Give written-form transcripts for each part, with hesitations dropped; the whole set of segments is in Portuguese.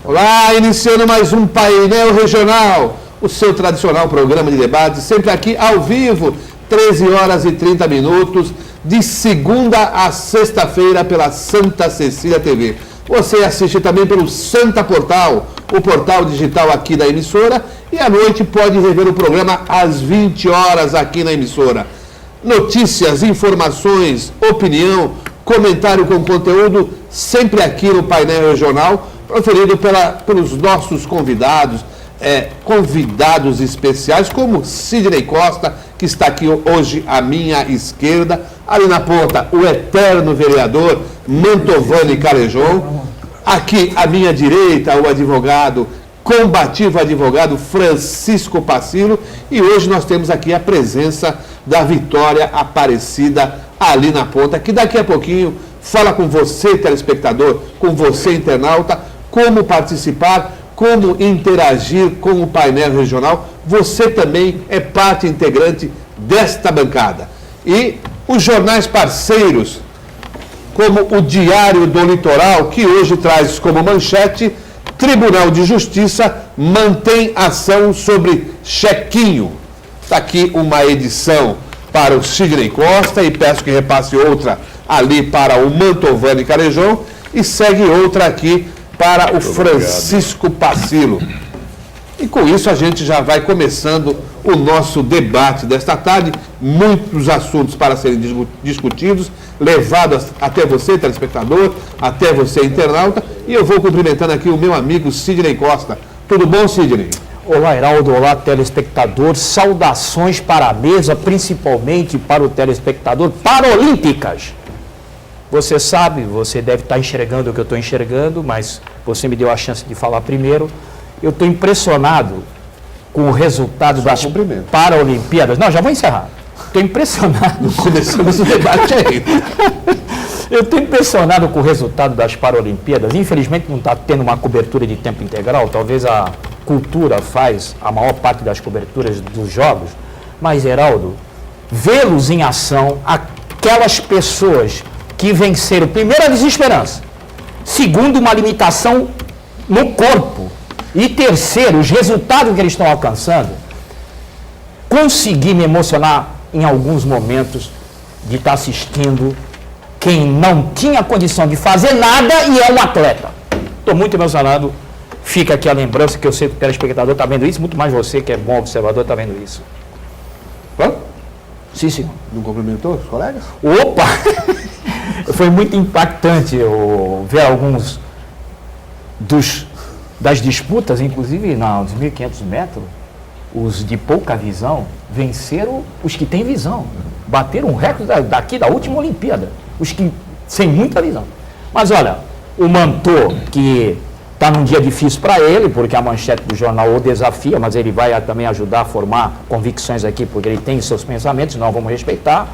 Olá, iniciando mais um Painel Regional, o seu tradicional programa de debate, sempre aqui ao vivo, 13 horas e 30 minutos, de segunda a sexta-feira pela Santa Cecília TV. Você assiste também pelo Santa Portal, o portal digital aqui da emissora, e à noite pode rever o programa às 20 horas aqui na emissora. Notícias, informações, opinião, comentário com conteúdo, sempre aqui no Painel Regional, proferido pelos nossos convidados, convidados especiais, como Sidney Costa, que está aqui hoje à minha esquerda, ali na ponta, o eterno vereador Mantovani Carejon, aqui à minha direita, o advogado, combativo advogado Francisco Pacilo, e hoje nós temos aqui a presença da Vitória Aparecida, ali na ponta, que daqui a pouquinho fala com você, telespectador, com você, internauta, como participar, como interagir com o painel regional. Você também é parte integrante desta bancada. E os jornais parceiros, como o Diário do Litoral, que hoje traz como manchete: Tribunal de Justiça mantém ação sobre chequinho. Está aqui uma edição para o Sidney Costa e peço que repasse outra ali para o Mantovani Carejon e segue outra aqui para o Francisco Pacilo. E com isso a gente já vai começando o nosso debate desta tarde. Muitos assuntos para serem discutidos, levados até você, telespectador, até você, internauta. E eu vou cumprimentando aqui o meu amigo Sidney Costa. Tudo bom, Sidney? Olá, Heraldo. Olá, telespectador. Saudações para a mesa, principalmente para o telespectador paralímpicas. Você sabe, você deve estar enxergando o que eu estou enxergando, mas você me deu a chance de falar primeiro. Eu estou impressionado com o resultado das Paralimpíadas. Não, já vou encerrar. Estou impressionado. Começamos o debate aí. Eu estou impressionado com o resultado das Paralimpíadas. Infelizmente não está tendo uma cobertura de tempo integral. Talvez a cultura faz a maior parte das coberturas dos jogos. Mas, Heraldo, vê-los em ação, aquelas pessoas que venceram, primeiro, a desesperança, segundo, uma limitação no corpo, e terceiro, os resultados que eles estão alcançando, consegui me emocionar em alguns momentos de estar assistindo quem não tinha condição de fazer nada e é um atleta. Estou muito emocionado. Fica aqui a lembrança, que eu sei que o telespectador está vendo isso, muito mais você, que é bom observador, está vendo isso. Vamos? Sim, sim. Não cumprimentou os colegas? Opa! Foi muito impactante eu ver alguns das disputas, inclusive nos 1.500 metros, os de pouca visão venceram os que têm visão. Bateram um recorde da última Olimpíada. Os que sem muita visão. Mas olha, o Mantô, que está num dia difícil para ele, porque a manchete do jornal o desafia, mas ele vai também ajudar a formar convicções aqui, porque ele tem seus pensamentos, nós vamos respeitar.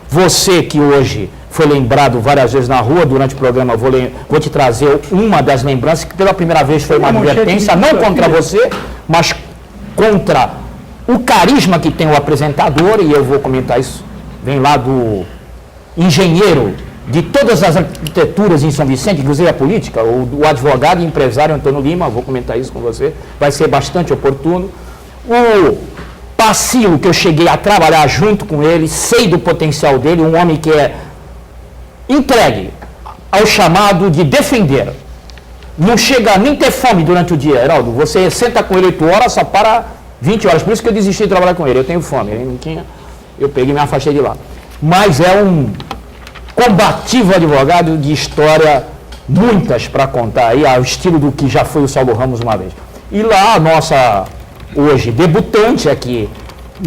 Você que hoje foi lembrado várias vezes na rua, durante o programa vou te trazer uma das lembranças, que pela primeira vez foi uma advertência, não contra você, mas contra o carisma que tem o apresentador, e eu vou comentar isso, vem lá do engenheiro de todas as arquiteturas em São Vicente, inclusive a política, o advogado e empresário Antônio Lima, vou comentar isso com você, vai ser bastante oportuno. O Pacilo, que eu cheguei a trabalhar junto com ele, sei do potencial dele, um homem que é entregue ao chamado de defender. Não chega nem ter fome durante o dia, Heraldo. Você senta com ele 8 horas, só para 20 horas. Por isso que eu desisti de trabalhar com ele. Eu tenho fome. Ele não tinha, eu peguei e me afastei de lá. Mas é um combativo advogado de história, muitas para contar aí, ao estilo do que já foi o Saulo Ramos uma vez. E lá a nossa, hoje, debutante aqui,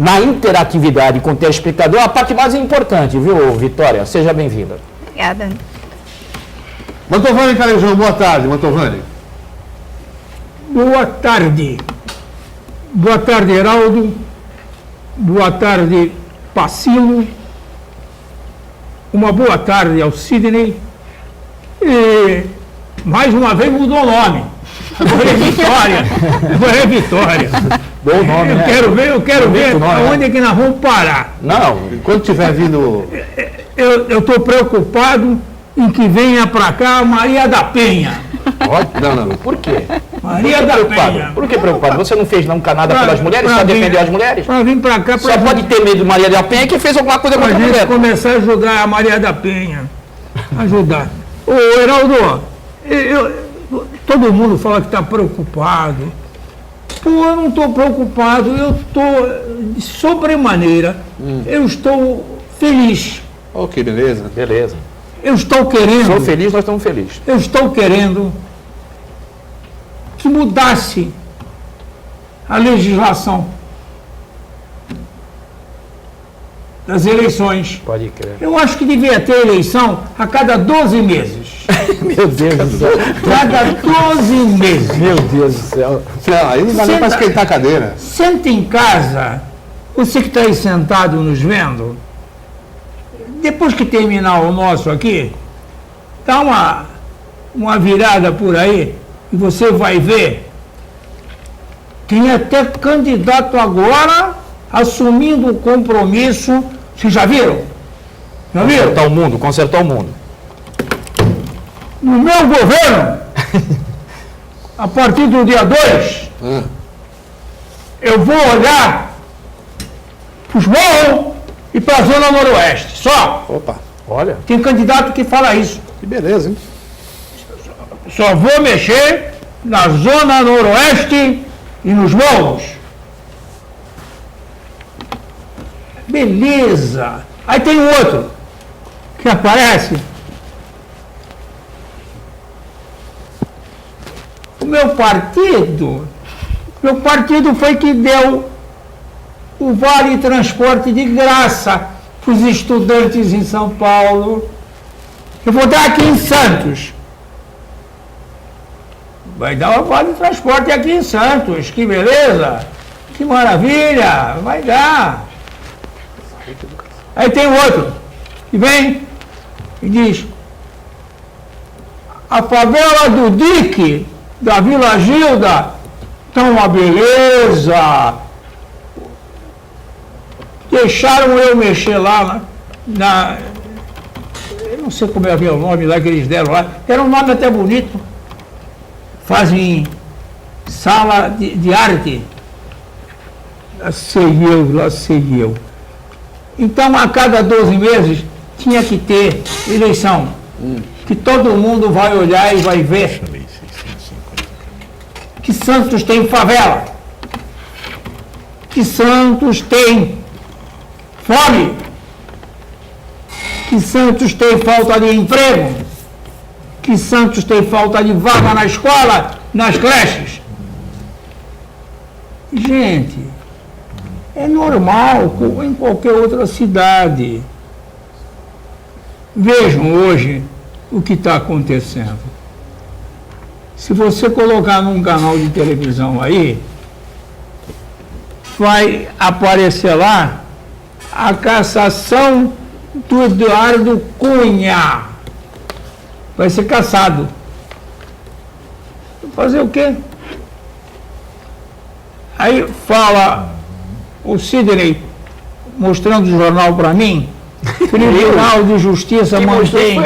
na interatividade com o telespectador, a parte mais importante, viu, Vitória? Seja bem-vinda. Obrigada. Mantovani Carejon, boa tarde, Mantovani. Boa tarde. Boa tarde, Heraldo. Boa tarde, Pacilo. Uma boa tarde ao Sidney. E mais uma vez mudou o nome. Agora é Vitória. Agora é Vitória. Bom nome, né? Eu quero ver aonde é que nós vamos parar. Não, quando tiver vindo... Eu estou preocupado em que venha para cá a Maria da Penha. Não. Por quê? Maria da Penha. Por que preocupado? Você não fez nunca nada pelas mulheres? Só defendeu as mulheres? Para vir para cá, Só pode ter medo de Maria da Penha que fez alguma coisa para contra a a gente mulher. começar a ajudar a Maria da Penha. Ajudar. Ô, Heraldo, todo mundo fala que está preocupado. Pô, eu não estou preocupado, eu estou de sobremaneira. Eu estou feliz. Oh, que beleza. Beleza. Eu estou querendo. Sou feliz, nós estamos felizes. Eu estou querendo que mudasse a legislação das eleições. Pode crer. Eu acho que devia ter eleição a cada 12 meses. Meu Deus do céu. Cada 12 meses. Meu Deus do céu. Não, aí não dá nem para esquentar a cadeira. Senta em casa, você que está aí sentado nos vendo, depois que terminar o nosso aqui, dá uma virada por aí e você vai ver. Tem até candidato agora assumindo o compromisso. Vocês já viram? Já viram? Consertar o mundo. No meu governo, a partir do dia 2, eu vou olhar para os morros e para a Zona Noroeste. Só. Opa, Olha. Tem candidato que fala isso. que beleza, hein? Só vou mexer na Zona Noroeste e nos morros. Beleza. Aí tem um outro que aparece. O meu partido foi que deu o vale transporte de graça para os estudantes em São Paulo. Eu vou dar aqui em Santos. Vai dar o vale transporte aqui em Santos. Que beleza! Que maravilha! Vai dar. Aí tem outro que vem e diz: a favela do Dique, da Vila Gilda, tá uma beleza. Deixaram eu mexer lá eu não sei como é o nome lá que eles deram lá. Era um nome até bonito. Fazem sala de arte. Lá sei eu. Então, a cada 12 meses, tinha que ter eleição. Que todo mundo vai olhar e vai ver que Santos tem favela. Que Santos tem fome. Que Santos tem falta de emprego. Que Santos tem falta de vaga na escola, nas creches. Gente, é normal como em qualquer outra cidade. Vejam hoje o que está acontecendo. Se você colocar num canal de televisão aí, vai aparecer lá a cassação do Eduardo Cunha. Vai ser cassado. Fazer o quê? Aí fala o Sidney, mostrando o jornal para mim, Tribunal de Justiça mantém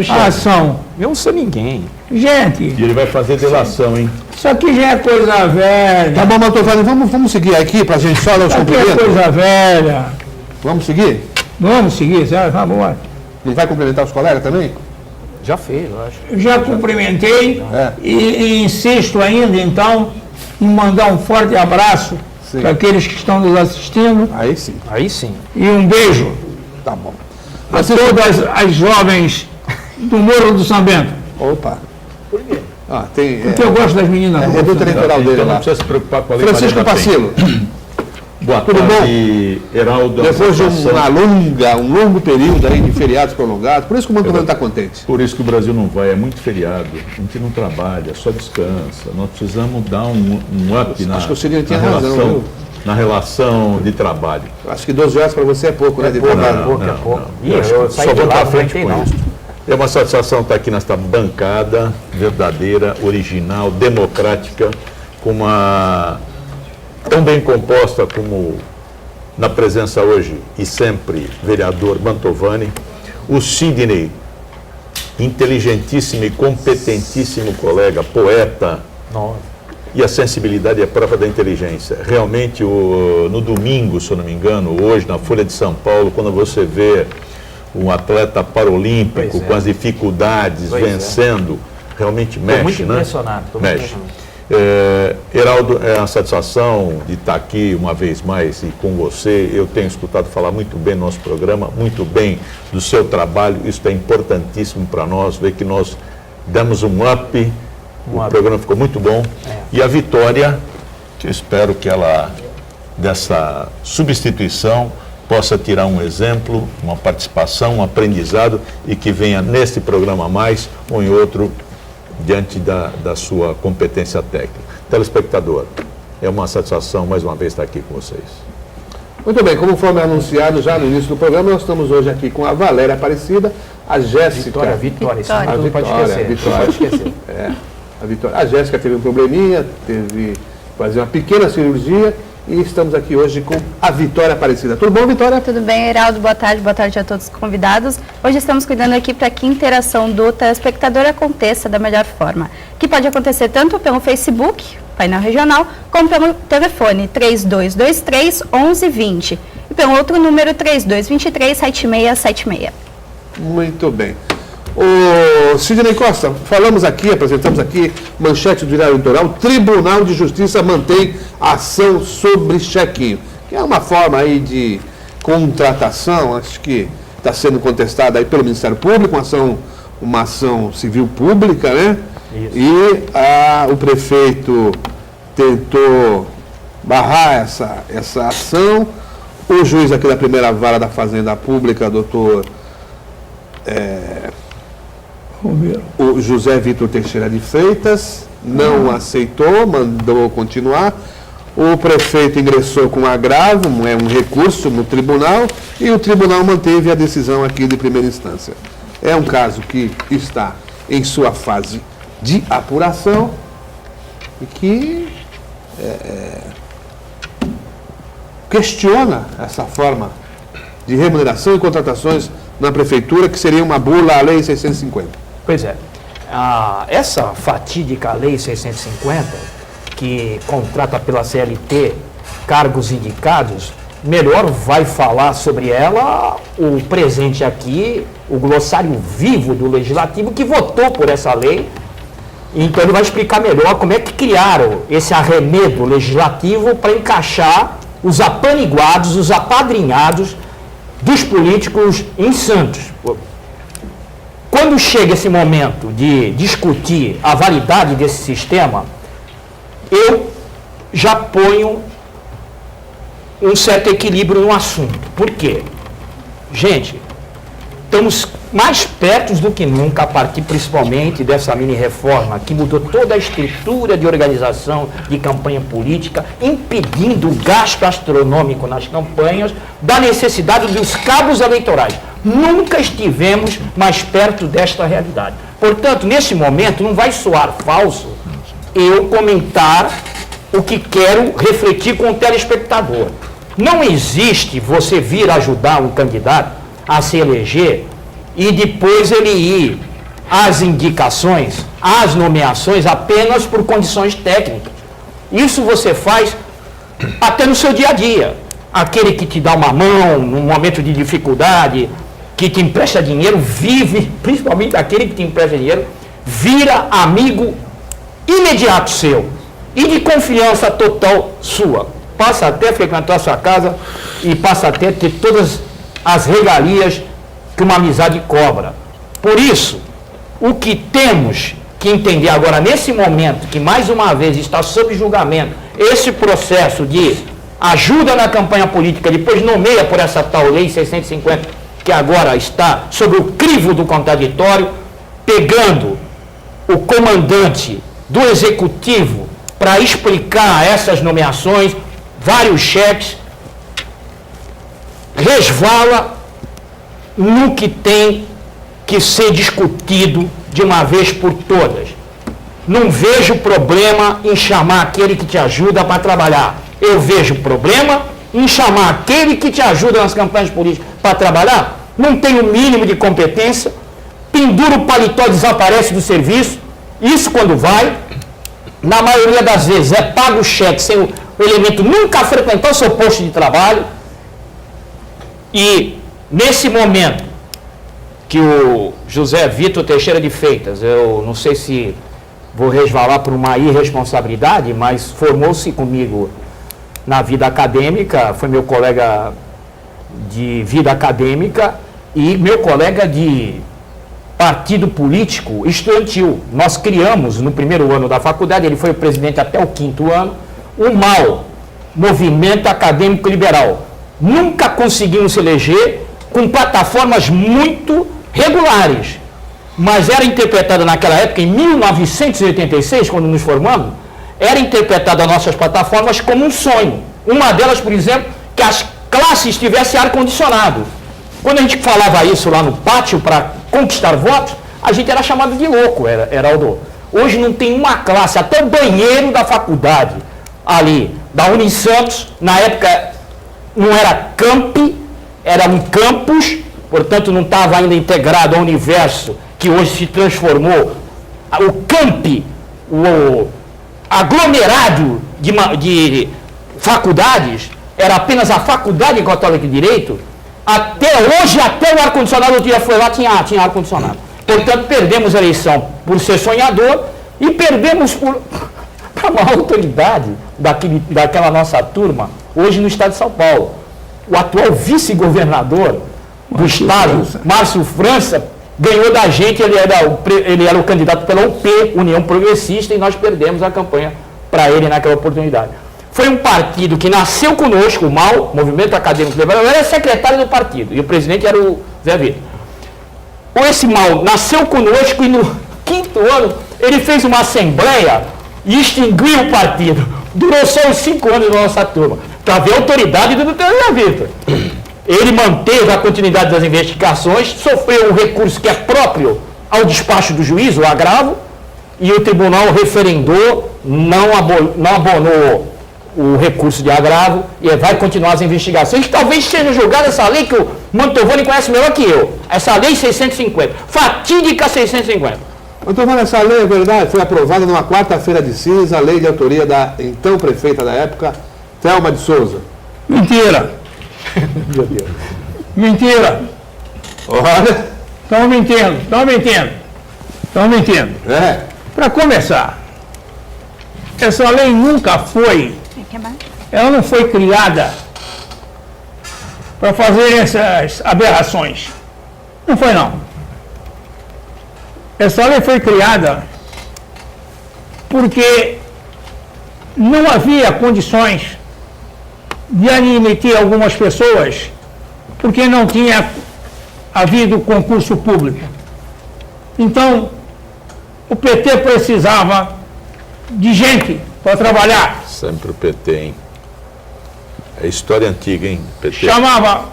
a ação. Eu não sou ninguém. Gente, E ele vai fazer delação, hein? isso aqui já é coisa velha. Tá bom, Mantovani, vamos seguir aqui pra gente só dar os Isso aqui é cumprimentos? coisa velha. Vamos seguir? Vamos seguir, certo? Vamos embora. Ele vai cumprimentar os colegas também? Já fez, eu acho. Eu já cumprimentei e insisto ainda, então, em mandar um forte abraço Sim. para aqueles que estão nos assistindo Aí sim, Aí sim. e um beijo tá bom. a todas as jovens do Morro do São Bento. Opa. Por quê? Ah, tem... Porque eu gosto das meninas. É reduto eleitoral dele Então não lá. precisa se preocupar com a Lei Francisco Maria da Penha. Pacilo, Boa Tudo tarde, Heraldo. depois de Associação. um longo período aí de feriados prolongados, por isso que o Mantovani está contente. Por isso que o Brasil não vai, é muito feriado, a gente não trabalha, só descansa. Nós precisamos dar um up Acho que o Sidney tinha razão, relação, viu? na relação de trabalho. Acho que 12 horas para você é pouco, né? De trabalho. pouco, é pouco. Ih, Eu acho eu que saí só de vou lá, para não frente aguentei, com não. isso. É uma satisfação estar aqui nesta bancada verdadeira, original, democrática, com uma tão bem composta como na presença hoje e sempre vereador Mantovani, o Sidney, inteligentíssimo e competentíssimo colega, poeta. Nossa. E a sensibilidade é própria da inteligência. Realmente, no domingo, se eu não me engano, hoje, na Folha de São Paulo, quando você vê um atleta paralímpico com as dificuldades, vencendo, realmente mexe, Estou muito né? impressionado. Mexe. Heraldo, é uma satisfação de estar aqui uma vez mais e com você. Eu tenho escutado falar muito bem do nosso programa, muito bem do seu trabalho. Isso é importantíssimo para nós, ver que nós demos um up. O programa ficou muito bom. E a Vitória, que eu espero que ela, dessa substituição, possa tirar um exemplo, uma participação, um aprendizado e que venha neste programa mais ou em outro, diante da sua competência técnica. Telespectador, é uma satisfação mais uma vez estar aqui com vocês. Muito bem, como foi anunciado já no início do programa, nós estamos hoje aqui com a Valéria Aparecida, a Jéssica... Vitória. Isso A não pode esquecer. Vitória. Não pode esquecer. A Vitória. A Jéssica teve um probleminha, teve que fazer uma pequena cirurgia e estamos aqui hoje com a Vitória Aparecida. Tudo bom, Vitória? Tudo bem, Heraldo? Boa tarde a todos os convidados. Hoje estamos cuidando aqui para que a interação do telespectador aconteça da melhor forma, que pode acontecer tanto pelo Facebook, painel regional, como pelo telefone 3223-1120 e pelo outro número 3223-7676. Muito bem. O Sidney Costa, apresentamos aqui, manchete do Diário Litoral, Tribunal de Justiça mantém ação sobre chequinho, que é uma forma aí de contratação, acho que está sendo contestada aí pelo Ministério Público, uma ação civil pública, né? Isso. E o prefeito tentou barrar essa ação, o juiz aqui da primeira vara da Fazenda Pública, doutor... O José Vitor Teixeira de Freitas não aceitou, mandou continuar. O prefeito ingressou com agravo, um recurso no tribunal, e o tribunal manteve a decisão aqui de primeira instância. É um caso que está em sua fase de apuração e que questiona essa forma de remuneração e contratações na prefeitura, que seria uma bula à Lei 650. Pois é. Essa fatídica Lei 650, que contrata pela CLT cargos indicados, melhor vai falar sobre ela o presente aqui, o glossário vivo do Legislativo, que votou por essa lei. Então ele vai explicar melhor como é que criaram esse arremedo legislativo para encaixar os apaniguados, os apadrinhados dos políticos em Santos. Quando chega esse momento de discutir a validade desse sistema, eu já ponho um certo equilíbrio no assunto. Por quê? Gente, estamos mais perto do que nunca, a partir principalmente dessa mini-reforma que mudou toda a estrutura de organização de campanha política, impedindo o gasto astronômico nas campanhas, da necessidade dos cabos eleitorais. Nunca estivemos mais perto desta realidade. Portanto, nesse momento, não vai soar falso eu comentar o que quero refletir com o telespectador. Não existe você vir ajudar um candidato a se eleger e depois ele ir às indicações, às nomeações apenas por condições técnicas. Isso você faz até no seu dia a dia. Aquele que te dá uma mão num momento de dificuldade, que te empresta dinheiro, vive, principalmente aquele que te empresta dinheiro, vira amigo imediato seu e de confiança total sua. Passa até a frequentar a sua casa e passa até a ter todas as regalias que uma amizade cobra. Por isso, o que temos que entender agora, nesse momento, que mais uma vez está sob julgamento, esse processo de ajuda na campanha política, depois nomeia por essa tal Lei 650, que agora está sob o crivo do contraditório, pegando o comandante do Executivo para explicar essas nomeações, vários cheques, resvala no que tem que ser discutido de uma vez por todas. Não vejo problema em chamar aquele que te ajuda para trabalhar. Eu vejo problema em chamar aquele que te ajuda nas campanhas políticas para trabalhar. Não tem o mínimo de competência, pendura o paletó e desaparece do serviço. Isso quando vai. Na maioria das vezes é pago o cheque sem o elemento nunca frequentar o seu posto de trabalho. E nesse momento que o José Vitor Teixeira de Freitas, eu não sei se vou resvalar por uma irresponsabilidade, mas formou-se comigo na vida acadêmica, foi meu colega de vida acadêmica e meu colega de partido político estudantil. Nós criamos, no primeiro ano da faculdade, ele foi o presidente até o 5º ano, o MAL, Movimento Acadêmico Liberal. Nunca conseguimos se eleger com plataformas muito regulares, mas era interpretada naquela época, em 1986, quando nos formamos, era interpretada nossas plataformas como um sonho. Uma delas, por exemplo, que as classes tivessem ar-condicionado. Quando a gente falava isso lá no pátio para conquistar votos, a gente era chamado de louco, Heraldo. Hoje não tem uma classe, até o banheiro da faculdade, ali, da Unisantos, na época não era campi, era um campus, portanto não estava ainda integrado ao universo que hoje se transformou. O campi, o aglomerado de faculdades, era apenas a Faculdade Católica de Direito. Até hoje, até o ar-condicionado, outro dia foi lá, tinha ar-condicionado. Portanto, perdemos a eleição por ser sonhador e perdemos para uma autoridade daquela nossa turma, hoje no estado de São Paulo. O atual vice-governador do estado, Márcio França, ganhou da gente, ele era o candidato pela UP, União Progressista, e nós perdemos a campanha para ele naquela oportunidade. Foi um partido que nasceu conosco, o MAL, Movimento Acadêmico Liberal, eu era secretário do partido, e o presidente era o Zé Vitor. Esse MAL nasceu conosco e no 5º ano ele fez uma assembleia e extinguiu o partido. Durou só os 5 anos da nossa turma, para ver a autoridade do Dr. Zé Vitor. Ele manteve a continuidade das investigações, sofreu um recurso que é próprio ao despacho do juiz, o agravo, e o tribunal referendou, não abonou o recurso de agravo e vai continuar as investigações. Talvez seja julgada essa lei que o Mantovani conhece melhor que eu. Essa lei 650, fatídica 650. Mantovani, essa lei é verdade, foi aprovada numa quarta-feira de cinza, a lei de autoria da então prefeita da época, Thelma de Souza. Mentira! Meu Deus. Mentira! Olha. Estão mentindo. É. Para começar, essa lei nunca foi, ela não foi criada para fazer essas aberrações. Não foi, não. Essa lei foi criada porque não havia condições de admitir algumas pessoas, porque não tinha havido concurso público. Então, o PT precisava de gente para trabalhar. Sempre o PT, hein? É história antiga, hein? PT. Chamava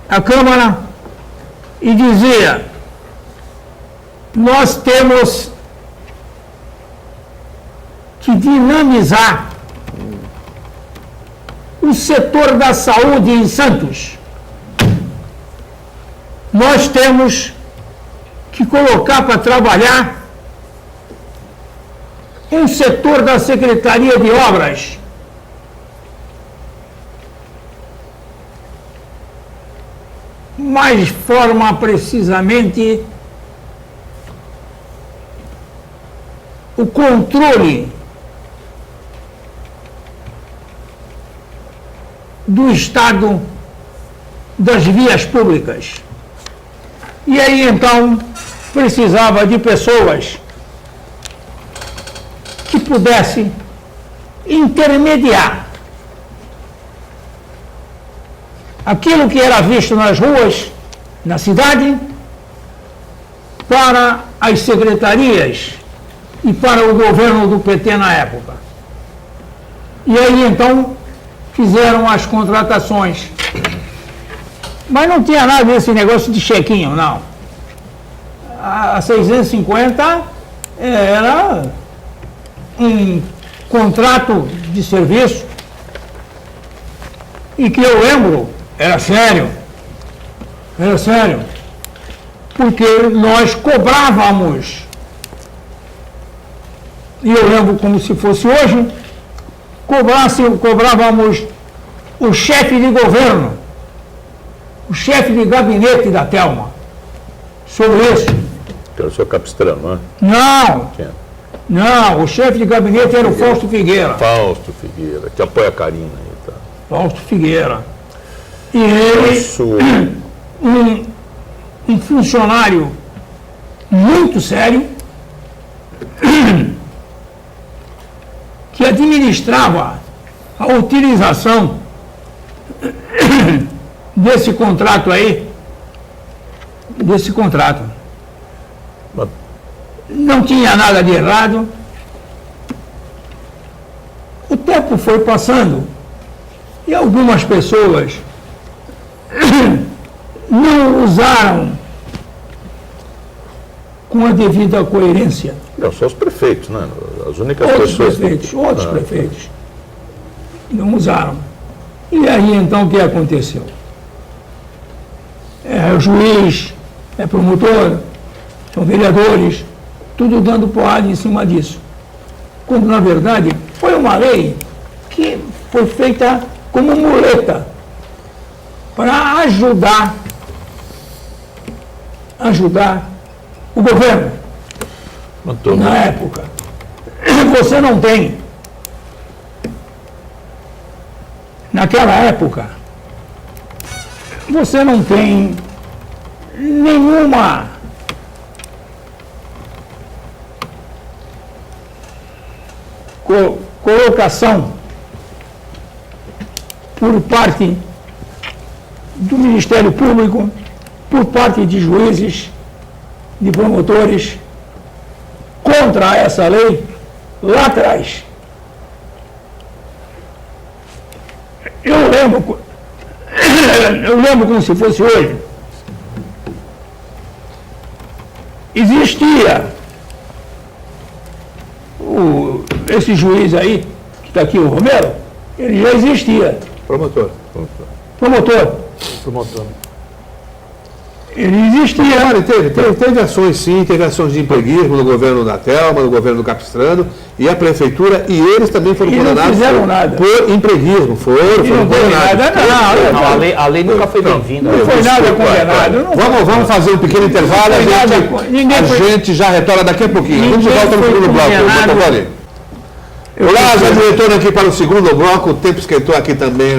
a Câmara e dizia: nós temos que dinamizar o setor da saúde em Santos. Nós temos que colocar para trabalhar um setor da Secretaria de Obras. Mais forma precisamente o controle do Estado das vias públicas. E aí então precisava de pessoas que pudessem intermediar aquilo que era visto nas ruas, na cidade, para as secretarias e para o governo do PT na época. E aí então fizeram as contratações. Mas não tinha nada desse negócio de chequinho, não. A 650 era um contrato de serviço e que eu lembro, era sério. Era sério. Porque nós cobrávamos, e eu lembro como se fosse hoje, cobrávamos o chefe de governo, o chefe de gabinete da Telma, sobre isso. Que era o senhor Capistrano, não é? Não, Quem é? não, o chefe de gabinete era o Fausto Figueira. Fausto Figueira, que apoia a Karina aí, tá? Fausto Figueira. E ele, Isso, um funcionário muito sério, que administrava a utilização desse contrato aí, desse contrato. mas Não tinha nada de errado. O tempo foi passando e algumas pessoas não usaram com a devida coerência. não, só os prefeitos, né? As únicas Outros pessoas. prefeitos, outros Ah, prefeitos não usaram. E aí então o que aconteceu? É juiz, é promotor, são vereadores, tudo dando porrada em cima disso. Quando na verdade foi uma lei que foi feita como muleta para ajudar o governo. Antônio, Na época, você não tem, naquela época, você não tem nenhuma colocação por parte do Ministério Público, por parte de juízes, de promotores, contra essa lei lá atrás. Eu lembro como se fosse hoje. Existia esse juiz aí, que está aqui, o Romero, ele já existia. Promotor. Promotor. Ele existia. Olha, teve ações sim, teve ações de empreguismo no governo da Telma, no governo do Capistrano, e a prefeitura, e eles também foram E não condenados fizeram nada. por empreguismo, foram não foi condenados. nada, não. Não, a lei nunca foi bem-vinda. Não foi nada condenado. Não Vamos fazer um pequeno intervalo, Não foi nada, ninguém a foi- gente já retorna daqui a pouquinho. Vamos de Ninguém volta no foi segundo bloco, condenado. Botocoli. Olá, já de retorno aqui para o segundo bloco, o tempo esquentou aqui também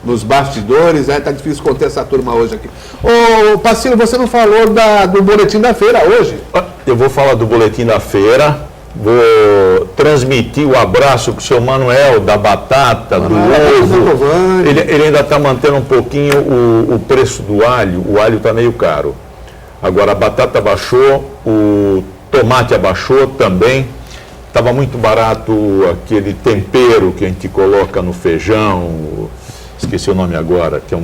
nos bastidores, tá difícil conter essa turma hoje aqui. Ô, Pacino, você não falou do boletim da feira hoje? eu vou falar do boletim da feira, vou transmitir o abraço para o seu Manuel, da batata, do ovo. Ele ainda está mantendo um pouquinho o preço do alho, o alho está meio caro. Agora a batata baixou, o tomate abaixou também. Estava muito barato aquele tempero que a gente coloca no feijão, esqueci o nome agora, que é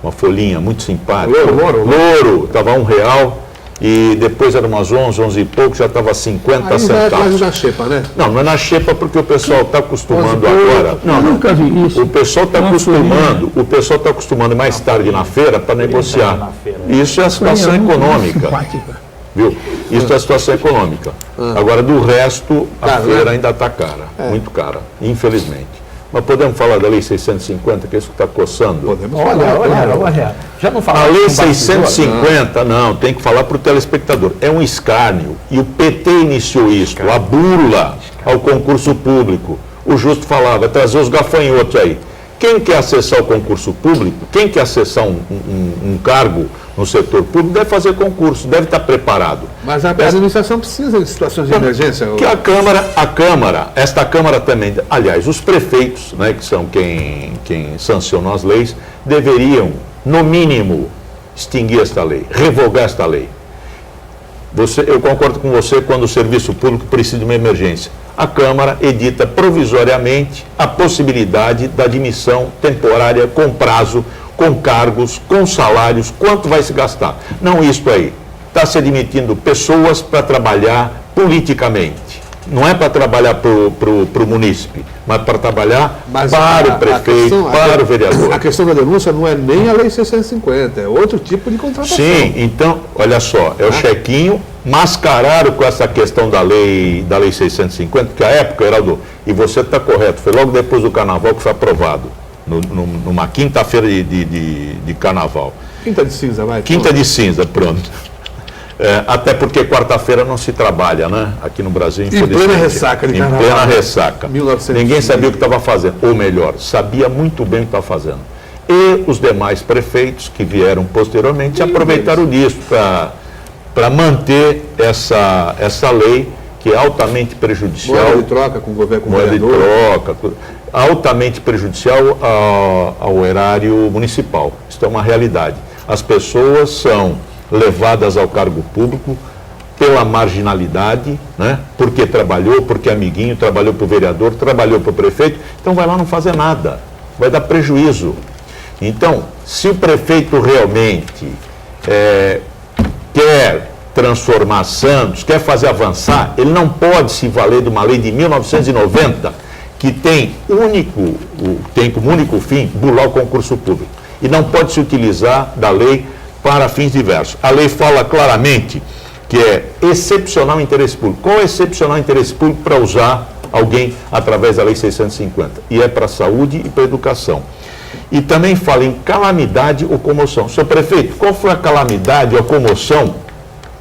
uma folhinha muito simpática. Louro, estava R$1 e depois era umas 11 e pouco, já estava 50 Aí já é quase centavos. na xepa, né? Não é na xepa porque o pessoal está acostumando agora. Eu nunca vi isso. O pessoal está acostumando mais tarde na feira para negociar. Isso é a situação econômica. Simpática. Viu? Isso é a situação econômica. Agora, do resto, a Caro, feira né? ainda está cara, muito cara, infelizmente. Mas podemos falar da Lei 650, que é isso que está coçando? Podemos Olha, já não A falava Lei com bastidor? 650, não, tem que falar para o telespectador. É um escárnio. E o PT iniciou isso, a burla ao concurso público. O Justo falava, trazer os gafanhotos aí. Quem quer acessar o concurso público, quem quer acessar um cargo no setor público, deve fazer concurso, deve estar preparado. Mas a administração precisa de situações de emergência. Que esta Câmara também, aliás, os prefeitos, né, que são quem sancionam as leis, deveriam, no mínimo, extinguir esta lei, revogar esta lei. Eu concordo com você quando o serviço público precisa de uma emergência. A Câmara edita provisoriamente a possibilidade da admissão temporária com prazo, com cargos, com salários, quanto vai se gastar. Não isto aí. Está se admitindo pessoas para trabalhar politicamente. Não é para trabalhar para o munícipe, mas para trabalhar Mas para o prefeito, para o vereador. A questão da denúncia não é nem a Lei 650, é outro tipo de contratação. Sim, então, olha só, é o chequinho, mascararam com essa questão da lei 650, que a época, Heraldo, e você está correto, foi logo depois do carnaval que foi aprovado, numa quinta-feira de carnaval. Quinta de cinza, vai. Quinta de cinza, pronto. Até porque quarta-feira não se trabalha, né? Aqui no Brasil, infelizmente. Em plena ressaca de carnaval. Em plena ressaca. 1900. Ninguém sabia o que estava fazendo. Ou melhor, sabia muito bem o que estava fazendo. E os demais prefeitos que vieram posteriormente aproveitaram disso para manter essa lei que é altamente prejudicial. Moeda de troca com o governo, com o Moeda de vereador. troca, altamente prejudicial ao erário municipal. Isso é uma realidade. As pessoas são levadas ao cargo público pela marginalidade, né? Porque trabalhou, porque amiguinho, trabalhou para o vereador, trabalhou para o prefeito, então vai lá não fazer nada, vai dar prejuízo. Então, se o prefeito realmente quer transformar Santos, quer fazer avançar, ele não pode se valer de uma lei de 1990 que tem como único fim burlar o concurso público. E não pode se utilizar da lei para fins diversos. A lei fala claramente que é excepcional interesse público. Qual é o excepcional interesse público para usar alguém através da Lei 650? E é para a saúde e para a educação. E também fala em calamidade ou comoção. Senhor prefeito, qual foi a calamidade ou a comoção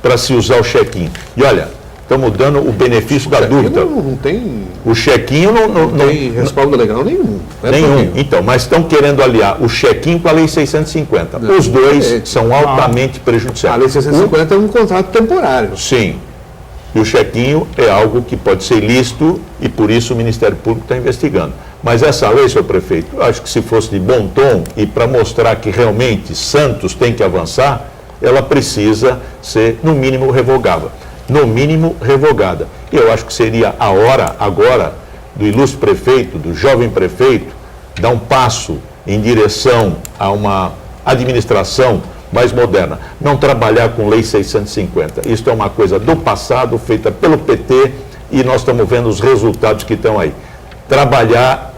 para se usar o chequinho? E olha, estamos dando o benefício da dúvida. Não tem... O chequinho não tem respaldo legal nenhum. Nenhum. Então, mas estão querendo aliar o chequinho com a Lei 650. Os dois são altamente prejudiciais. A Lei 650 é um contrato temporário. Sim. E o chequinho é algo que pode ser ilícito e por isso o Ministério Público está investigando. Mas essa lei, senhor prefeito, eu acho que se fosse de bom tom e para mostrar que realmente Santos tem que avançar, ela precisa ser, no mínimo, revogável. No mínimo, revogada. E eu acho que seria a hora, agora, do ilustre prefeito, do jovem prefeito, dar um passo em direção a uma administração mais moderna. Não trabalhar com Lei 650. Isso é uma coisa do passado, feita pelo PT, e nós estamos vendo os resultados que estão aí. Trabalhar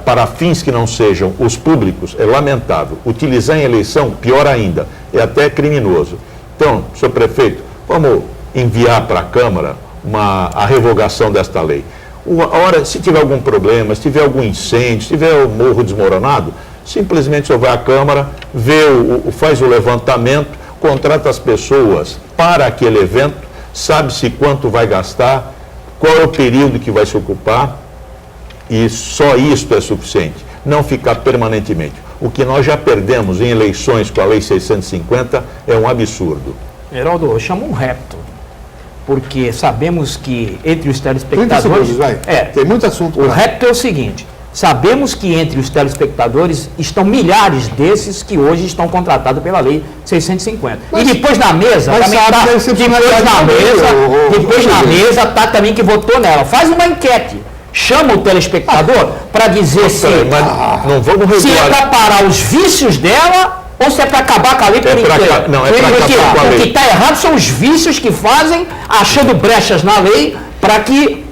para fins que não sejam os públicos é lamentável. Utilizar em eleição, pior ainda, é até criminoso. Então, senhor prefeito, vamos enviar para a Câmara a revogação desta lei. Se tiver algum problema, se tiver algum incêndio, se tiver o morro desmoronado, simplesmente o senhor vai à Câmara, faz o levantamento, contrata as pessoas para aquele evento, sabe-se quanto vai gastar, qual é o período que vai se ocupar, e só isto é suficiente. Não ficar permanentemente. O que nós já perdemos em eleições com a Lei 650 é um absurdo. Heraldo, eu chamo um repto, porque sabemos que entre os 30 telespectadores... segundos, vai. Tem muito assunto. O repto é o seguinte, sabemos que entre os telespectadores estão milhares desses que hoje estão contratados pela Lei 650. E depois na mesa, também depois na mesa está também que votou nela. Faz uma enquete. Chama o telespectador para dizer se é para parar os vícios dela ou se é para acabar com a lei por inteiro. Não, é para acabar com a lei. O que está errado são os vícios que fazem, achando brechas na lei, para que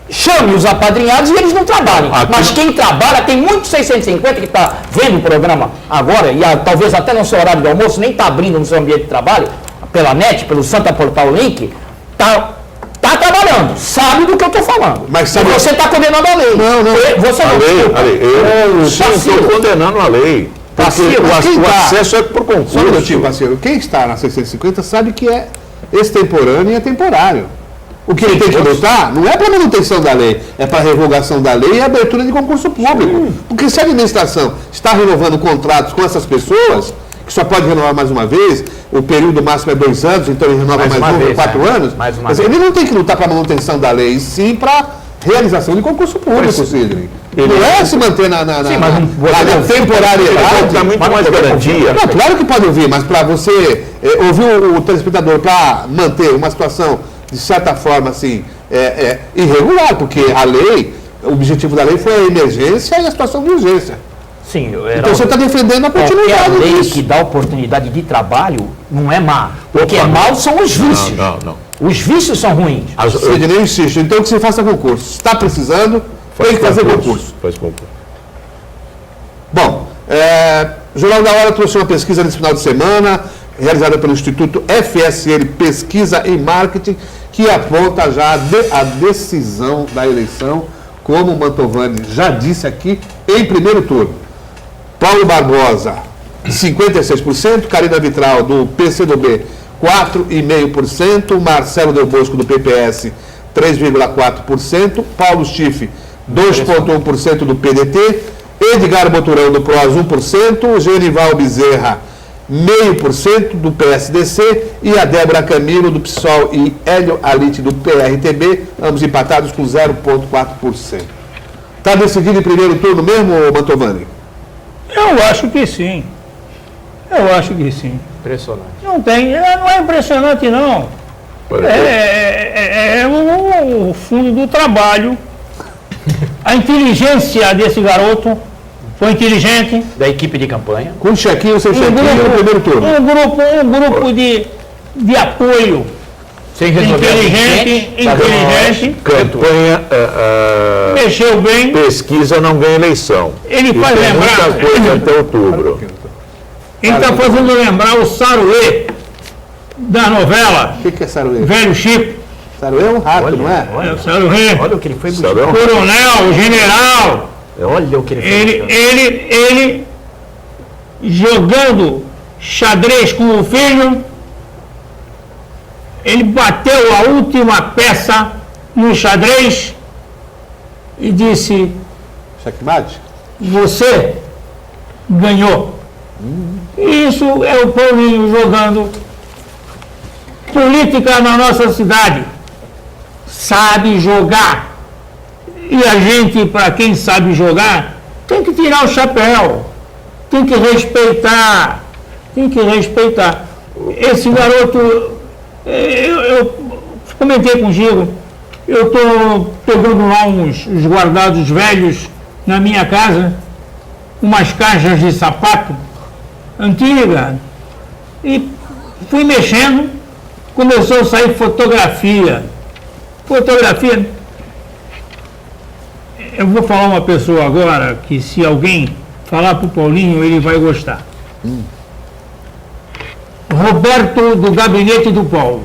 chame os apadrinhados e eles não trabalhem. Mas quem trabalha, tem muito 650 que está vendo o programa agora, e talvez até no seu horário de almoço, nem está abrindo no seu ambiente de trabalho, pela net, pelo Santa Portal Link, está trabalhando, sabe do que eu estou falando. Mas sabe... você está condenando a lei. Não. Você não eu estou condenando a lei. O acesso é por concurso. Só um minutinho, parceiro. Quem está na 650 sabe que é extemporâneo e é temporário. O que ele tem que lutar não é para manutenção da lei, é para revogação da lei e abertura de concurso público. Porque se a administração está renovando contratos com essas pessoas, que só pode renovar mais uma vez, o período máximo é 2 anos, então ele renova mais 4 anos, ele não tem que lutar para a manutenção da lei, e sim para realização de concurso público, Sidney. Não é se manter na temporariedade. Dá muito mais garantia. Não, claro que pode ouvir, mas para você ouvir o telespectador para manter uma situação, de certa forma, assim, irregular, porque a lei, o objetivo da lei foi a emergência e a situação de urgência. Sim, então você está defendendo a continuidade disso. A lei disso. que dá oportunidade de trabalho não é má. O que é mal são os vícios. Não. Os vícios são ruins. Sidney, eu insisto, então que se faça concurso. Está precisando, tem que fazer concurso. Faz concurso. Bom, o Jornal da Hora trouxe uma pesquisa nesse final de semana, realizada pelo Instituto FSL Pesquisa e Marketing, que aponta já a decisão da eleição, como o Mantovani já disse aqui, em primeiro turno. Paulo Barbosa, 56%, Karina Vitral, do PCdoB, 4,5%, Marcelo Del Bosco, do PPS, 3,4%, Paulo Schiff, 2,1% do PDT, Edgar Boturão, do PROS, 1%, Genival Bezerra, 0,5% do PSDC e a Débora Camilo, do PSOL, e Hélio Alite, do PRTB, ambos empatados com 0,4%. Está decidido em primeiro turno mesmo, Mantovani? Eu acho que sim. Eu acho que sim. Impressionante. Não é impressionante, não. É o fundo do trabalho. A inteligência desse garoto foi inteligente. Da equipe de campanha. Com chequinho, sem chequinho, no primeiro turno. Um grupo de apoio Sem resolver inteligente, Campanha, mexeu bem. pesquisa não ganha eleição. Ele E faz tem lembrar. muita coisa até outubro. Ele está fazendo lembrar o Saruê da novela O que é Saruê? Velho Chico. Saruê é um rato, não é? É o Saruê. Olha o que ele foi buscar. Sabe? Coronel, general. Olha o que ele foi buscar. Ele jogando xadrez com o filho, ele bateu a última peça no xadrez e disse: Checkmate? você ganhou. Isso é o Paulinho jogando política na nossa cidade. Sabe jogar. E a gente, para quem sabe jogar, tem que tirar o chapéu. Tem que respeitar. Tem que respeitar. Esse garoto, eu comentei com o Giro, eu estou pegando lá uns guardados velhos na minha casa, umas caixas de sapato antiga, e fui mexendo, começou a sair fotografia. Eu vou falar uma pessoa agora que, se alguém falar para o Paulinho, ele vai gostar. Roberto, do gabinete do Paulo.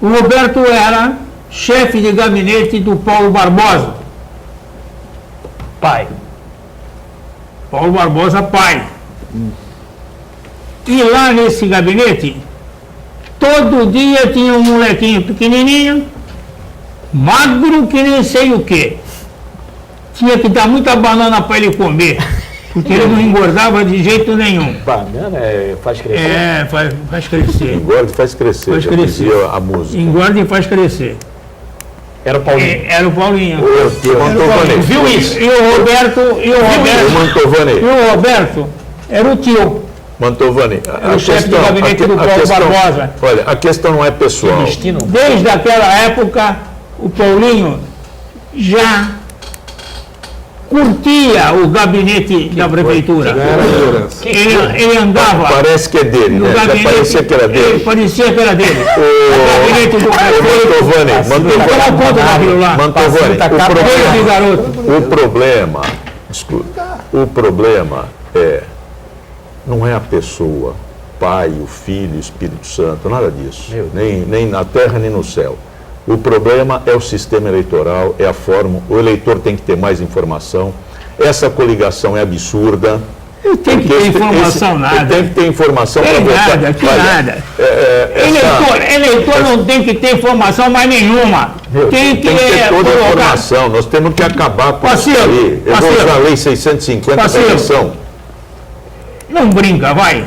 O Roberto era chefe de gabinete do Paulo Barbosa. Pai. Paulo Barbosa, pai. E lá nesse gabinete, todo dia tinha um molequinho pequenininho, magro que nem sei o quê. Tinha que dar muita banana para ele comer, porque ele não engordava de jeito nenhum. Banana faz crescer. É, faz crescer. Engorda e faz crescer. Faz já crescer. dizia a música. Engorda e faz crescer. Era o Paulinho. Era o Paulinho. Mantovani. Viu isso? E o Roberto era o tio. Mantovani, o chefe do gabinete do Paulo Barbosa. Olha, a questão não é pessoal. Destino. Desde aquela época, o Paulinho já curtia o gabinete da prefeitura. Ele andava Parece que é dele, no né? Já gabinete. parecia que era dele. Parecia que era dele. O gabinete do prefeito. Aquela conta daquilo lá. Mantovani, Esse garoto. o problema não é a pessoa, pai, o filho, o Espírito Santo, nada disso. Nem na terra, nem no céu. O problema é o sistema eleitoral, é a forma, o eleitor tem que ter mais informação. Essa coligação é absurda. Ele tem que ter informação, nada. Tem que ter informação para votar. Nada. Eleitor não tem que ter informação mais nenhuma. Tem que ter toda a colocar. informação. Nós temos que acabar com isso Parceiro, aí. Eu vou parceiro. usar a lei 650 da Parceiro. eleição. Não brinca, vai.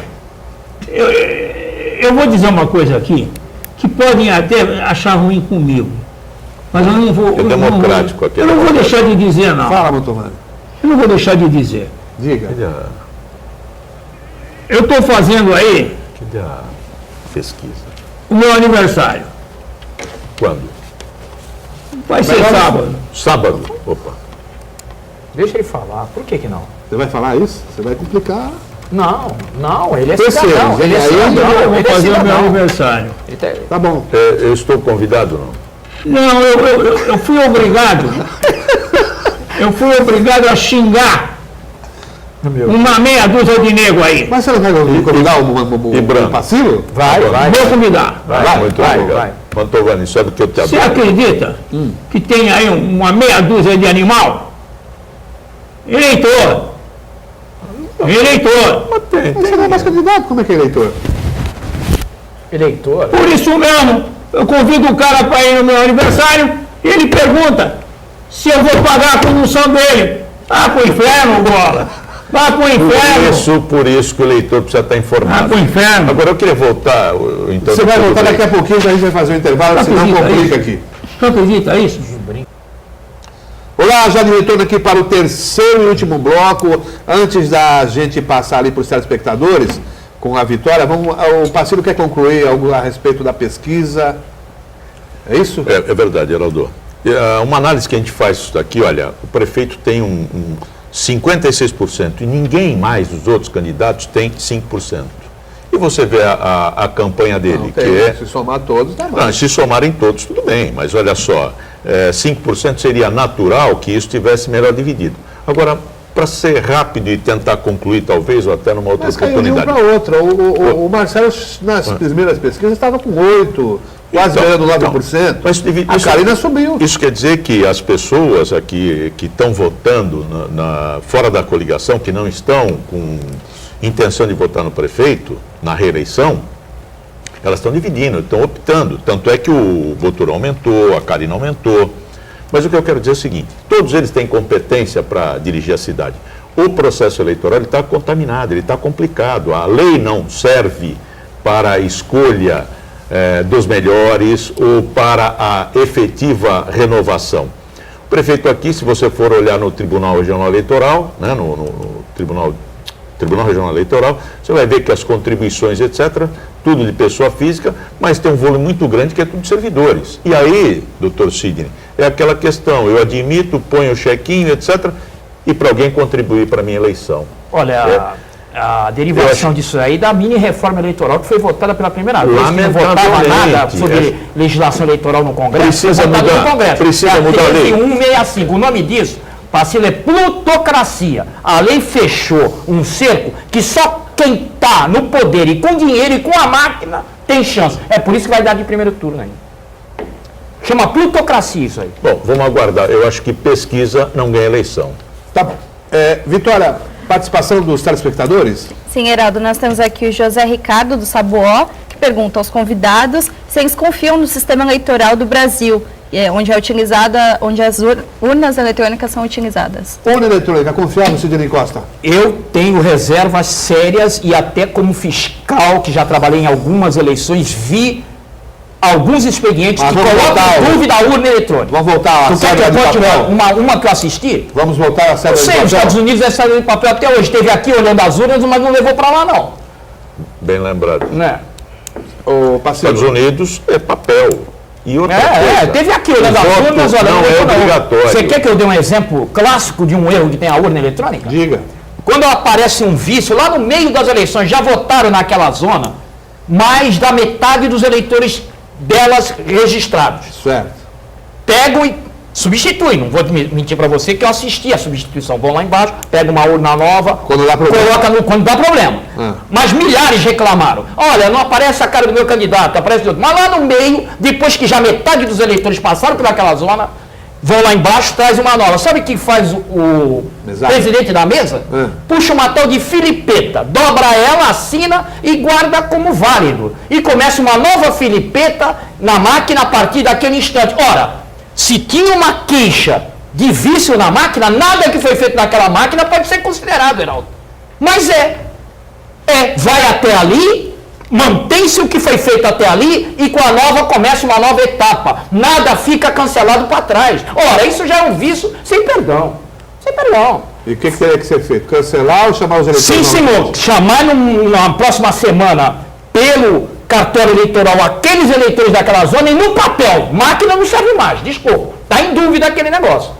Eu vou dizer uma coisa aqui, que podem até achar ruim comigo, mas eu não vou... democrático aqui. Eu não vou deixar de dizer, não. Fala, Mantovani. Eu não vou deixar de dizer. Diga. Eu estou fazendo aí Cadê a pesquisa? o meu aniversário. Quando? Vai ser sábado. Sábado. Opa. Deixa ele falar. Por que não? Você vai falar isso? Você vai complicar. Não, ele é Terceiros, cidadão. Ele é aí cidadão. Eu vou Ele é fazer o meu cidadão. aniversário. Tá bom. Eu estou convidado, não? Não, eu fui obrigado. Eu fui obrigado a xingar uma meia dúzia de nego aí. Mas você não vai convidar E o branco? passivo? Vai. Vou convidar. Muito obrigado. Mantovani, sabe que eu te Você adoro. acredita que tem aí uma meia dúzia de animal? Eleitor. Você não é mais candidato, como é que é eleitor? Eleitor. Por isso mesmo, eu convido o cara para ir no meu aniversário e ele pergunta se eu vou pagar a condução dele. Vá pro inferno, bola. Vá pro inferno. Por isso que o eleitor precisa estar Vá informado. pro inferno. Agora eu queria voltar. Então, Você vai voltar daqui a pouquinho, a gente vai fazer um intervalo, senão Acredita complica isso? aqui. Você acredita isso? Olá, já de retorno aqui para o terceiro e último bloco. Antes da gente passar ali para os telespectadores, com a Vitória, o Pacílio quer concluir algo a respeito da pesquisa? É isso? É verdade, Heraldo. Uma análise que a gente faz aqui, olha, o prefeito tem um 56% e ninguém mais dos outros candidatos tem 5%. E você vê a campanha dele, Não, que tem, é... se somar todos, dá mais. Não, se somarem todos, tudo bem, mas olha só, 5% seria natural que isso estivesse melhor dividido. Agora, para ser rápido e tentar concluir, talvez, ou até numa outra Mas caiu de um oportunidade. para outra. O Marcelo, nas primeiras pesquisas, estava com 8%, quase ganhando 9%. Mas A Karina subiu. Isso quer dizer que as pessoas aqui que estão votando fora da coligação, que não estão com intenção de votar no prefeito, na reeleição, elas estão dividindo, estão optando. Tanto é que o Voturão aumentou, a Karina aumentou. Mas o que eu quero dizer é o seguinte, todos eles têm competência para dirigir a cidade. O processo eleitoral está contaminado, ele está complicado. A lei não serve para a escolha dos melhores ou para a efetiva renovação. O prefeito aqui, se você for olhar no Tribunal Regional Eleitoral, né, no Tribunal Regional Eleitoral, você vai ver que as contribuições, etc., tudo de pessoa física, mas tem um volume muito grande que é tudo de servidores. E aí, doutor Sidney, é aquela questão, eu admito, ponho o chequinho, etc., e para alguém contribuir para a minha eleição. Olha, a derivação disso aí da mini-reforma eleitoral que foi votada pela primeira vez, que não votava nada sobre legislação eleitoral no Congresso. Precisa foi votada mudar, no Congresso. precisa mudar a lei. 165, o nome disso, Pacílio, é plutocracia. A lei fechou um cerco que só quem está no poder e com dinheiro e com a máquina tem chance. É por isso que vai dar de primeiro turno ainda. Chama plutocracia isso aí. Bom, vamos aguardar. Eu acho que pesquisa não ganha eleição. Tá bom. Vitória, participação dos telespectadores? Sim, Heraldo, nós temos aqui o José Ricardo do Sabuó, que pergunta aos convidados se eles confiam no sistema eleitoral do Brasil, onde as urnas eletrônicas são utilizadas. Urna eletrônica, confiável, Sidney Costa? Eu tenho reservas sérias e até como fiscal, que já trabalhei em algumas eleições, vi alguns expedientes que colocam em dúvida a urna eletrônica. Vamos voltar à Tu quer que cédula eu de bote papel? uma que eu assisti? Vamos voltar à Eu cédula de sei, papel? os Estados Unidos é cédula de papel até hoje. Esteve aqui olhando as urnas, mas não levou para lá, não. Bem lembrado. Né? O Estados Pacílio. Unidos é papel. E outra coisa, Teve aqui olhando o as voto urnas, olhando não é urna. obrigatório. Você quer que eu dê um exemplo clássico de um erro que tem a urna eletrônica? Diga. Quando aparece um vício, lá no meio das eleições, já votaram naquela zona mais da metade dos eleitores delas registrados. Certo. Pegam e substituem. Não vou mentir para você que eu assisti a substituição. Vão lá embaixo, pega uma urna nova, Quando dá problema. coloca quando dá problema. Ah. Mas milhares reclamaram. Olha, não aparece a cara do meu candidato, aparece do outro. Mas lá no meio, depois que já metade dos eleitores passaram por aquela zona, vão lá embaixo, traz uma nova. Sabe o que faz o Exato. presidente da mesa? Puxa uma tal de filipeta, dobra ela, assina e guarda como válido. E começa uma nova filipeta na máquina a partir daquele instante. Ora, se tinha uma queixa de vício na máquina, nada que foi feito naquela máquina pode ser considerado, Heraldo. Mas vai até ali, mantém-se o que foi feito até ali e com a nova começa uma nova etapa. Nada fica cancelado para trás. Ora, isso já é um vício sem perdão. Sem perdão. E o que teria que ser feito? Cancelar ou chamar os eleitores? Sim, senhor. Chamar na próxima semana pelo cartório eleitoral aqueles eleitores daquela zona e no papel. Máquina não serve mais, desculpa. Está em dúvida aquele negócio.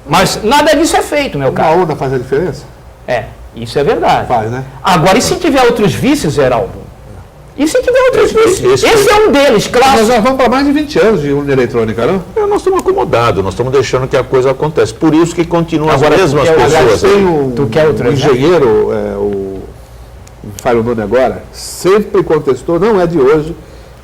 Mas nada disso é feito, meu Uma caro. urna faz a diferença? Isso é verdade. Faz, né? Agora, e se tiver outros vícios, Geraldo? E se tiver outros vícios? esse Esse é um deles, Nós claro. já vamos para mais de 20 anos de urna eletrônica, não? Nós estamos acomodados, nós estamos deixando que a coisa acontece. Por isso que continuam Agora, as mesmas tu quer- Aliás, pessoas. tem um, Tu quer outro um exemplo? engenheiro, o fala o nome agora, sempre contestou, não é de hoje,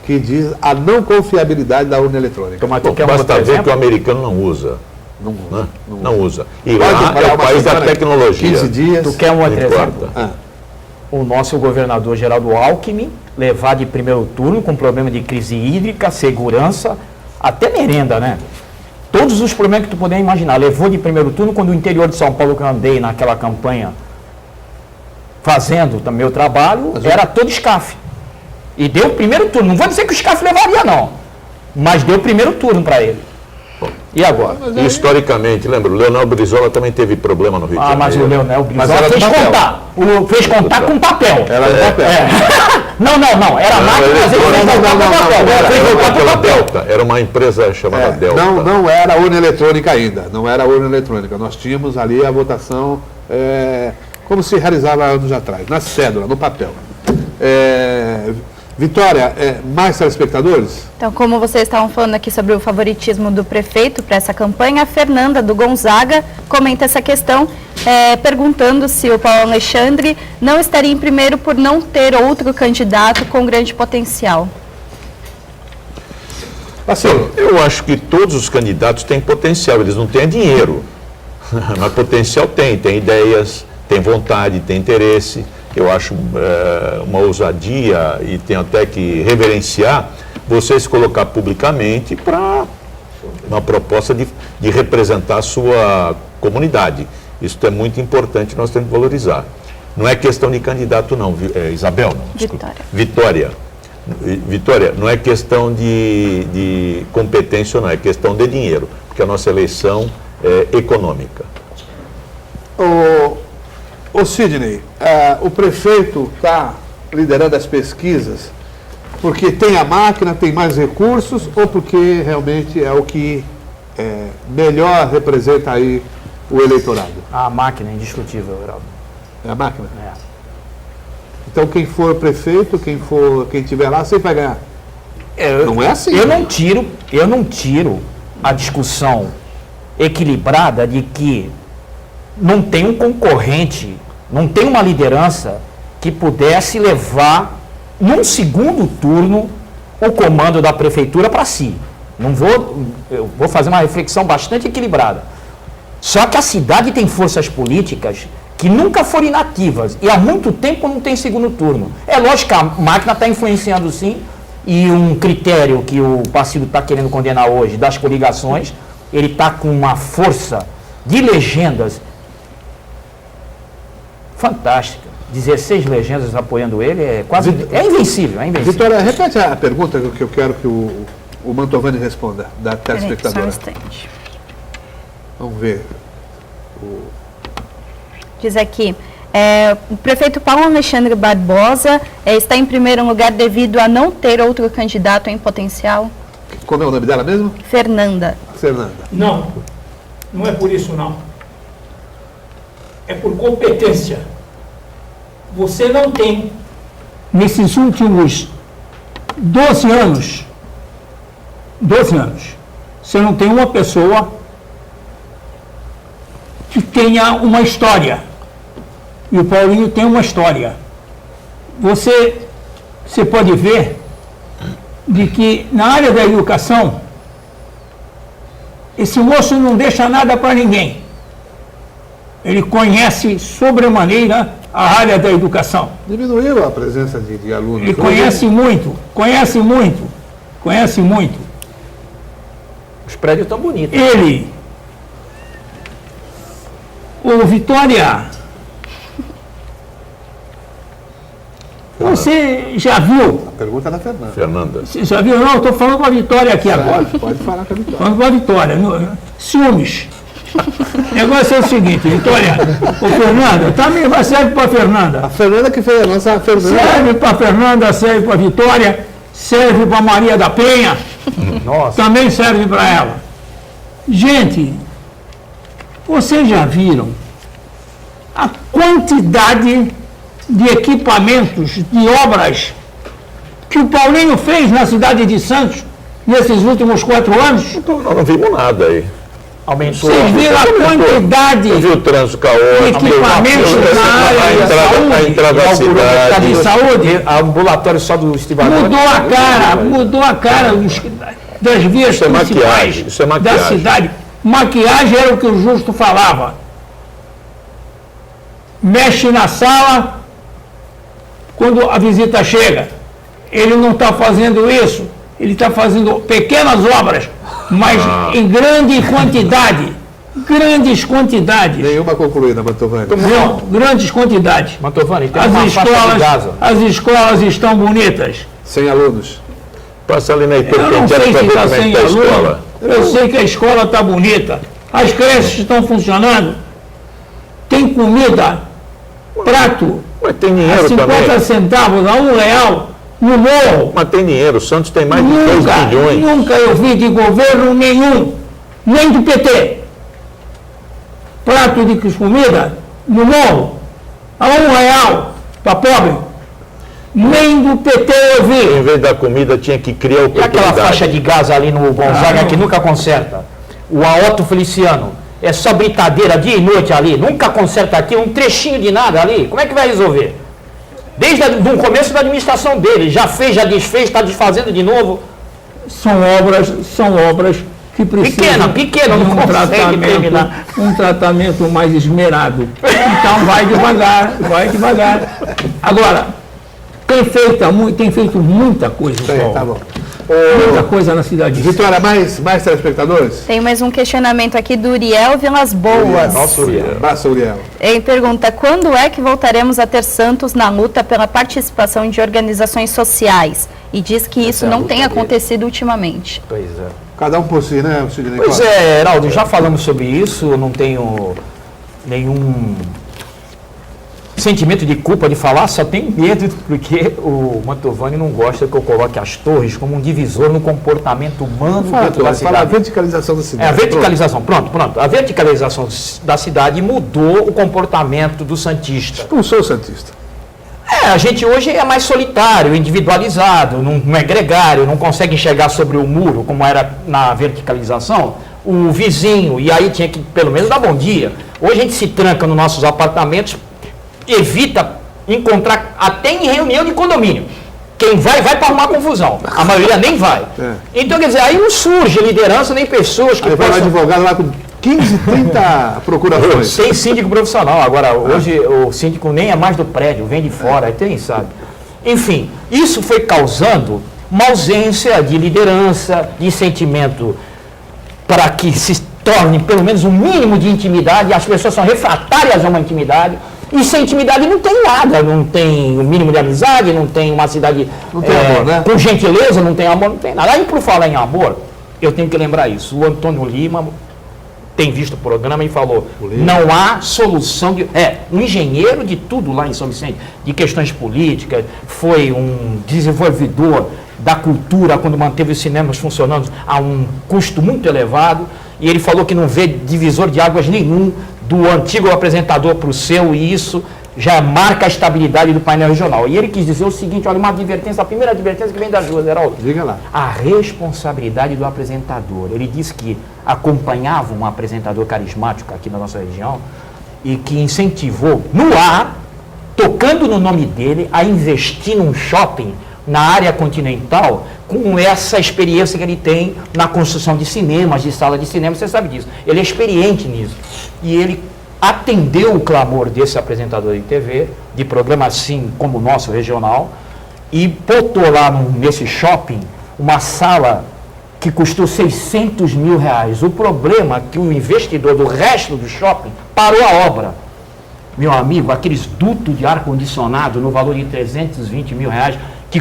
que diz a não confiabilidade da urna eletrônica. Mas tu Bom, quer um basta outro ver que o exemplo? americano não usa. Não, Não usa. E Pode lá demorar é o uma país da semana, tecnologia. 15 dias. Tu quer um Não outro importa. exemplo? Ah, O nosso governador Geraldo Alckmin, levar de primeiro turno com problema de crise hídrica, segurança, até merenda, né? Todos os problemas que tu puder imaginar. Levou de primeiro turno quando o interior de São Paulo que eu andei naquela campanha fazendo também o trabalho, era todo SCAF. E deu o primeiro turno. Não vou dizer que o SCAF levaria, não. Mas deu o primeiro turno para ele. E agora? E historicamente, lembra, o Leonel Brizola também teve problema no Rio de Ah, mas o Janeiro. Leonel Mas Brizola era fez do papel. contar. Fez contar com papel. era no papel. Não. Era máquina, mas ele fez não, voltar não, pro papel. não, Ele fez Era voltar pro aquela papel. Delta, era uma empresa chamada Delta. Não era urna eletrônica ainda, não era urna eletrônica. Nós tínhamos ali a votação como se realizava anos atrás, na cédula, no papel. Vitória, mais telespectadores? Então, como vocês estavam falando aqui sobre o favoritismo do prefeito para essa campanha, a Fernanda do Gonzaga comenta essa questão, perguntando se o Paulo Alexandre não estaria em primeiro por não ter outro candidato com grande potencial. Assim, Eu acho que todos os candidatos têm potencial, eles não têm dinheiro. Mas potencial tem ideias, tem vontade, tem interesse. Eu acho uma ousadia e tenho até que reverenciar você se colocar publicamente para uma proposta de representar a sua comunidade. Isso é muito importante, nós temos que valorizar. Não é questão de candidato não, Isabel. Desculpa. Vitória. Vitória, não é questão de competência ou não, é questão de dinheiro, porque a nossa eleição é econômica. Ô Sidney, o prefeito está liderando as pesquisas porque tem a máquina, tem mais recursos ou porque realmente é o que melhor representa aí o eleitorado? A máquina é indiscutível, Geraldo. É a máquina? É. Então quem for prefeito, quem estiver lá, sempre vai ganhar. Não é assim. Eu não tiro a discussão equilibrada de que não tem um concorrente, não tem uma liderança que pudesse levar, num segundo turno, o comando da prefeitura para si. Eu vou fazer uma reflexão bastante equilibrada. Só que a cidade tem forças políticas que nunca foram inativas e há muito tempo não tem segundo turno. É lógico que a máquina está influenciando sim, e um critério que o partido está querendo condenar hoje, das coligações, ele está com uma força de legendas fantástica. 16 legendas apoiando ele, é invencível, é invencível. Vitória, repete a pergunta que eu quero que o Mantovani responda, da telespectadora. Só um instante. Vamos ver. Diz aqui, o prefeito Paulo Alexandre Barbosa está em primeiro lugar devido a não ter outro candidato em potencial? Como é o nome dela mesmo? Fernanda. Fernanda. Não é por isso não. É por competência. Você não tem, nesses últimos 12 anos, você não tem uma pessoa que tenha uma história. E o Paulinho tem uma história. Você pode ver de que na área da educação, esse moço não deixa nada para ninguém. Ele conhece sobremaneira a área da educação. Diminuiu a presença de alunos. Ele conhece muito. Os prédios estão bonitos. O Vitória, você já viu? A pergunta é da Fernanda. Fernanda. Você já viu? Não, eu estou falando com a Vitória aqui agora. Pode falar com a Vitória. Falando com a Vitória. Ciúmes. O negócio é o seguinte, Vitória, ô Fernanda, também vai serve para a Fernanda. A Fernanda que fez a nossa Fernanda. Serve para a Fernanda, serve para a Vitória, serve para a Maria da Penha, Nossa. também serve para ela. Gente, vocês já viram a quantidade de equipamentos, de obras que o Paulinho fez na cidade de Santos nesses últimos 4 anos. Então, nós não vimos nada aí. Aumentou. Vocês viram a quantidade Eu vi o trânsito caótico, equipamentos na área da a entrada da cidade. de saúde. Ambulatório só do Estivador. Mudou a cara das vias Isso é principais maquiagem, isso é da maquiagem. cidade. Maquiagem era o que o Justo falava. Mexe na sala quando a visita chega. Ele não está fazendo isso. Ele está fazendo pequenas obras, mas em grande quantidade. Grandes quantidades. Nenhuma concluída, Mantovani. Não, grandes quantidades. Mantovani, tem uma faixa de Gaza. As escolas estão bonitas. Sem alunos. Passa ali na Eu não Ipirquetera sei para se ver está como é que sem está a aluno. escola. Eu sei que a escola está bonita. As creches estão funcionando. Tem comida, prato, Mas tem a dinheiro 50 também. centavos, a R$1 no morro. Mas tem dinheiro. O Santos tem mais de 2 bilhões. Nunca eu vi de governo nenhum, nem do PT. Prato de comida no morro, a R$1 para pobre. Nem do PT eu vi. Em vez da comida, tinha que criar E oportunidade. aquela faixa de gás ali no Gonzaga que nunca conserta? O Aoto Feliciano. É só britadeira dia e noite ali. Nunca conserta aqui um trechinho de nada ali. Como é que vai resolver? Desde o começo da administração dele. Já fez, já desfez, está desfazendo de novo. São obras que precisam Pequena, não consegue terminar. um tratamento mais esmerado. Então vai devagar. Agora, tem feito muita coisa, Paulo. Tá bom. Muita coisa na cidade. Vitória, mais telespectadores? Tem mais um questionamento aqui do Uriel Vilas Boas. Nossa, Uriel. Abraço, Uriel. Ele pergunta, quando é que voltaremos a ter Santos na luta pela participação de organizações sociais? E diz que isso é a não luta tem dele. acontecido ultimamente. Pois é. Cada um por si, né, Sidney Pois Costa? é, Heraldo, já falamos sobre isso, eu não tenho nenhum sentimento de culpa de falar, só tenho medo porque o Mantovani não gosta que eu coloque as torres como um divisor no comportamento humano dentro da Fala a cidade. verticalização da cidade. É, a verticalização, pronto. A verticalização da cidade mudou o comportamento do santista. Expulsou o Santista. A gente hoje é mais solitário, individualizado, não é gregário, não consegue enxergar sobre o muro, como era na verticalização, o vizinho, e aí tinha que pelo menos dar bom dia. Hoje a gente se tranca nos nossos apartamentos, evita encontrar até em reunião de condomínio. Quem vai para arrumar confusão. A maioria nem vai. É. Então, quer dizer, aí não surge liderança nem pessoas que Aí vai um possam... advogado lá com 15, 30 procurações. Sem síndico profissional. Agora, hoje o síndico nem é mais do prédio, vem de fora, tem, sabe? Enfim, isso foi causando uma ausência de liderança, de sentimento para que se torne pelo menos um mínimo de intimidade. As pessoas são refratárias a uma intimidade. E sem intimidade não tem nada, não tem o mínimo de amizade, não tem uma cidade Não tem amor, né? com gentileza, não tem amor, não tem nada. Aí, por falar em amor, eu tenho que lembrar isso. O Antônio Lima tem visto o programa e falou, não há solução de... um engenheiro de tudo lá em São Vicente, de questões políticas, foi um desenvolvedor da cultura quando manteve os cinemas funcionando a um custo muito elevado, e ele falou que não vê divisor de águas nenhum do antigo apresentador para o seu, e isso já marca a estabilidade do painel regional. E ele quis dizer o seguinte, olha, uma advertência, a primeira advertência que vem das ruas, Heraldo. Diga lá. A responsabilidade do apresentador. Ele disse que acompanhava um apresentador carismático aqui na nossa região e que incentivou no ar, tocando no nome dele, a investir num shopping na área continental com essa experiência que ele tem na construção de cinemas, de sala de cinema, você sabe disso. Ele é experiente nisso. E ele atendeu o clamor desse apresentador de TV, de programa assim como o nosso regional, e botou lá nesse shopping uma sala que custou R$600 mil. O problema é que o investidor do resto do shopping parou a obra. Meu amigo, aqueles dutos de ar-condicionado no valor de R$320 mil, que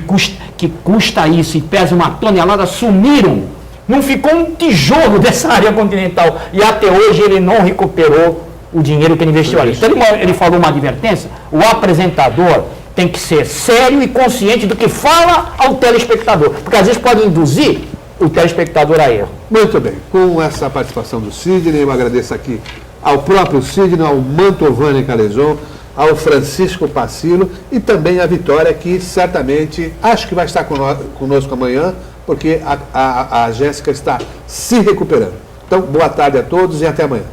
custa isso e pesa uma tonelada, sumiram. Não ficou um tijolo dessa área continental. E até hoje ele não recuperou o dinheiro que ele investiu ali. Então ele falou uma advertência, o apresentador tem que ser sério e consciente do que fala ao telespectador, porque às vezes pode induzir o telespectador a erro. Muito bem. Com essa participação do Sidney, eu agradeço aqui ao próprio Sidney, ao Mantovani Calezon, ao Francisco Pacilo e também a Vitória, que certamente acho que vai estar conosco amanhã, porque a Jéssica está se recuperando. Então, boa tarde a todos e até amanhã.